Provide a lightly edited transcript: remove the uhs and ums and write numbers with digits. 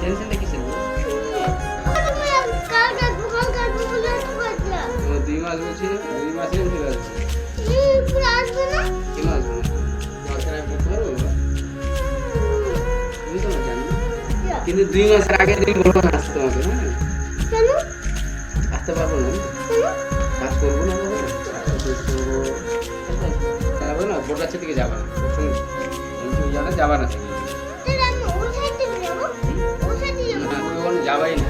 টেনশনটা কিসের গো? 2 মাস বলছি, 2 মাসে আমি চলে আসবো। কেন আসবো না? দরকার আমি করতে পারবো বাবা? তুমি তো আমার জানো না। কিন্তু 2 মাসের আগে তুমি বলবো না আসতে তোমাকে, হ্যাঁ? আসতে পারবো না আমি। কাজ করবো না বাবা, কাজ করবো যাবো না, বোট গাছের দিকে যাবা না, ওর সঙ্গে যাবা না থেকে না, ওখানে যাবাই না।